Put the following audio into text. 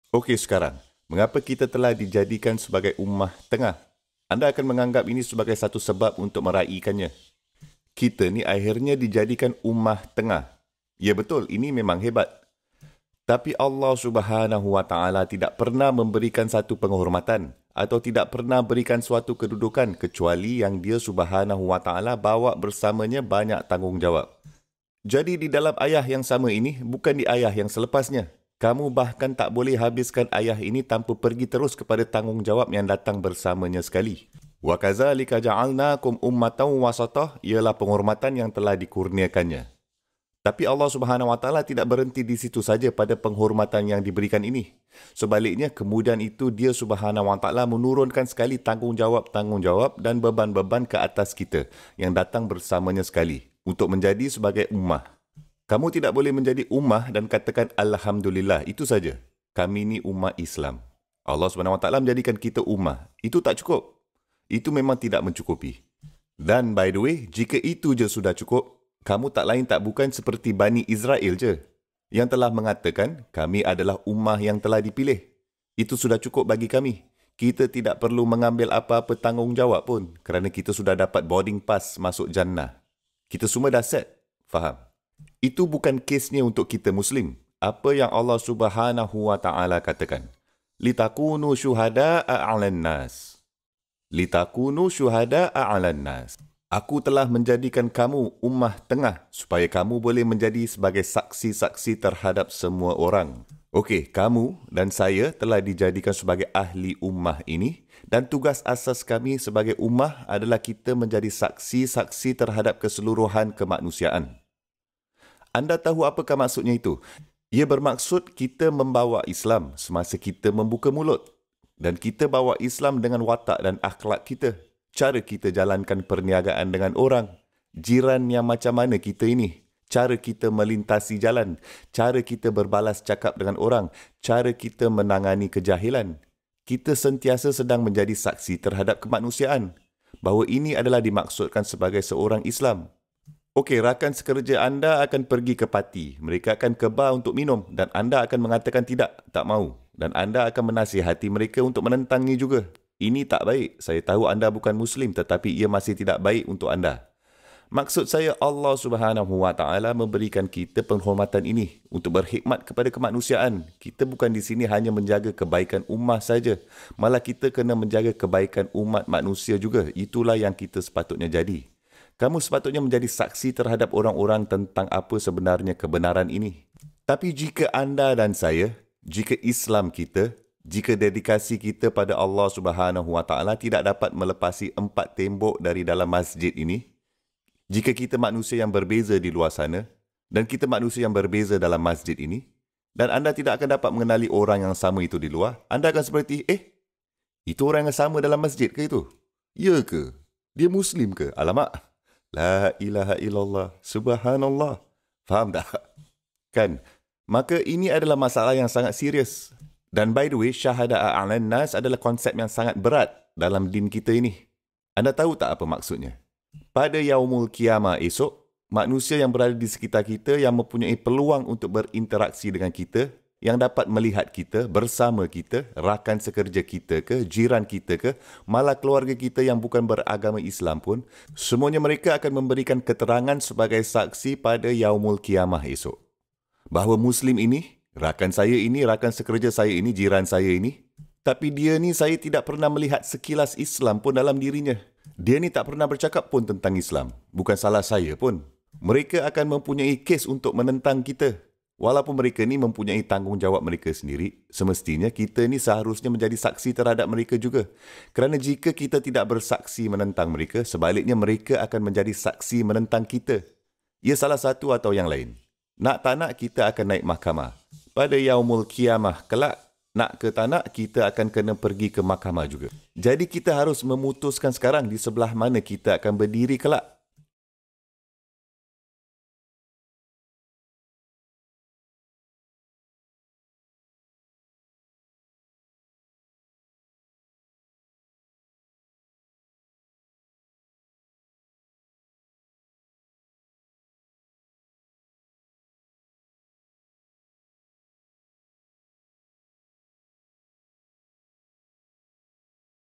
Okey sekarang, mengapa kita telah dijadikan sebagai ummah tengah? Anda akan menganggap ini sebagai satu sebab untuk meraihkannya. Kita ni akhirnya dijadikan ummah tengah. Ya betul, ini memang hebat. Tapi Allah Subhanahu Wa Taala tidak pernah memberikan satu penghormatan atau tidak pernah berikan suatu kedudukan kecuali yang Dia Subhanahu Wa Taala bawa bersamanya banyak tanggungjawab. Jadi di dalam ayah yang sama ini, bukan di ayah yang selepasnya. Kamu bahkan tak boleh habiskan ayah ini tanpa pergi terus kepada tanggungjawab yang datang bersamanya sekali. Wa kadzalika ja'alnakum ummatan wasatah ialah penghormatan yang telah dikurniakannya. Tapi Allah Subhanahu Wa Taala tidak berhenti di situ saja pada penghormatan yang diberikan ini. Sebaliknya, kemudian itu Dia Subhanahu Wa Taala menurunkan sekali tanggungjawab dan beban-beban ke atas kita yang datang bersamanya sekali untuk menjadi sebagai ummah. Kamu tidak boleh menjadi ummah dan katakan Alhamdulillah, itu saja. Kami ni ummah Islam. Allah Subhanahu Wa Taala menjadikan kita ummah. Itu tak cukup. Itu memang tidak mencukupi. Dan by the way, jika itu je sudah cukup, kamu tak lain tak bukan seperti Bani Israel je, yang telah mengatakan kami adalah ummah yang telah dipilih. Itu sudah cukup bagi kami. Kita tidak perlu mengambil apa-apa tanggungjawab pun kerana kita sudah dapat boarding pass masuk jannah. Kita semua dah set. Faham? Itu bukan kesnya untuk kita Muslim. Apa yang Allah Subhanahu Wa Taala katakan? Litakunu syuhada'a 'alan nas. Litakunu syuhada'a 'alan nas. Aku telah menjadikan kamu ummah tengah supaya kamu boleh menjadi sebagai saksi-saksi terhadap semua orang. Okey, kamu dan saya telah dijadikan sebagai ahli ummah ini dan tugas asas kami sebagai ummah adalah kita menjadi saksi-saksi terhadap keseluruhan kemanusiaan. Anda tahu apakah maksudnya itu? Ia bermaksud kita membawa Islam semasa kita membuka mulut. Dan kita bawa Islam dengan watak dan akhlak kita. Cara kita jalankan perniagaan dengan orang. Jiran yang macam mana kita ini. Cara kita melintasi jalan. Cara kita berbalas cakap dengan orang. Cara kita menangani kejahilan. Kita sentiasa sedang menjadi saksi terhadap kemanusiaan. Bahawa ini adalah dimaksudkan sebagai seorang Islam. Okey, rakan sekerja anda akan pergi ke parti. Mereka akan ke bar untuk minum dan anda akan mengatakan tidak, tak mahu. Dan anda akan menasihati mereka untuk menentangnya juga. Ini tak baik. Saya tahu anda bukan Muslim tetapi ia masih tidak baik untuk anda. Maksud saya Allah Subhanahu Wa Taala memberikan kita penghormatan ini untuk berkhidmat kepada kemanusiaan. Kita bukan di sini hanya menjaga kebaikan ummah saja. Malah kita kena menjaga kebaikan umat manusia juga. Itulah yang kita sepatutnya jadi. Kamu sepatutnya menjadi saksi terhadap orang-orang tentang apa sebenarnya kebenaran ini. Tapi jika anda dan saya, jika Islam kita, jika dedikasi kita pada Allah Subhanahu Wa Taala tidak dapat melepasi 4 tembok dari dalam masjid ini, jika kita manusia yang berbeza di luar sana, dan kita manusia yang berbeza dalam masjid ini, dan anda tidak akan dapat mengenali orang yang sama itu di luar, anda akan seperti, itu orang yang sama dalam masjid ke itu? Ya ke? Dia Muslim ke? Alamak. La ilaha illallah. Subhanallah. Faham tak? Kan? Maka ini adalah masalah yang sangat serius. Dan by the way, syahada'a 'alan nas adalah konsep yang sangat berat dalam din kita ini. Anda tahu tak apa maksudnya? Pada yaumul qiyamah esok, manusia yang berada di sekitar kita yang mempunyai peluang untuk berinteraksi dengan kita, yang dapat melihat kita, bersama kita, rakan sekerja kita ke, jiran kita ke, malah keluarga kita yang bukan beragama Islam pun, semuanya mereka akan memberikan keterangan sebagai saksi pada yaumul qiyamah esok. Bahawa Muslim ini, rakan saya ini, rakan sekerja saya ini, jiran saya ini, tapi dia ni saya tidak pernah melihat sekilas Islam pun dalam dirinya. Dia ni tak pernah bercakap pun tentang Islam. Bukan salah saya pun. Mereka akan mempunyai kes untuk menentang kita. Walaupun mereka ni mempunyai tanggungjawab mereka sendiri, semestinya kita ni seharusnya menjadi saksi terhadap mereka juga. Kerana jika kita tidak bersaksi menentang mereka, sebaliknya mereka akan menjadi saksi menentang kita. Ia salah satu atau yang lain. Nak tak nak kita akan naik mahkamah. Pada yaumul qiyamah kelak, nak ke tak nak kita akan kena pergi ke mahkamah juga. Jadi kita harus memutuskan sekarang di sebelah mana kita akan berdiri kelak.